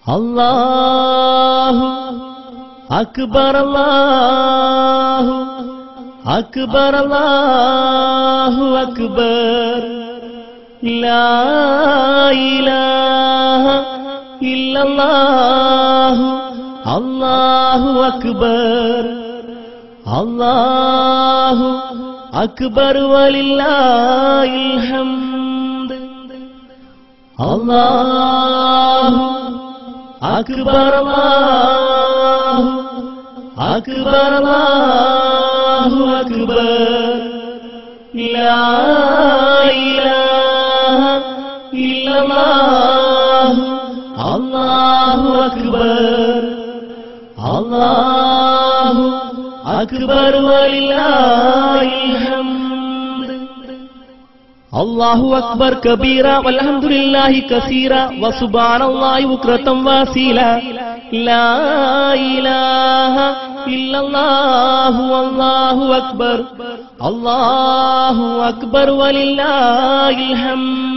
അല്ലാഹു അക്ബർ അല്ലാഹു അക്ബർ അല്ലാഹു അക്ബർ ലാ ഇലാഹ ഇല്ലല്ലാഹു അല്ലാഹു അക്ബർ അല്ലാഹു അക്ബർ വലില്ലാഹിൽ ഹംദ് അല്ലാഹു അക്ബർ അല്ലാഹു അക്ബർ അല്ലാഹു അക്ബർ ലാ ഇലാഹ ഇല്ലല്ലാഹു അല്ലാഹു അക്ബർ അല്ലാഹു അക്ബർ വലില്ലാഹിൽ ഹംദ് അല്ലാഹു അക്ബർ കബീറ വൽഹംദുലില്ലാഹി കസീറ വസുബ്ഹാനല്ലാഹി ബുക്റതൻ വസീല ലാ ഇലാഹ ഇല്ലല്ലാഹു അല്ലാഹു അക്ബർ വലില്ലാഹിൽ ഹംദ്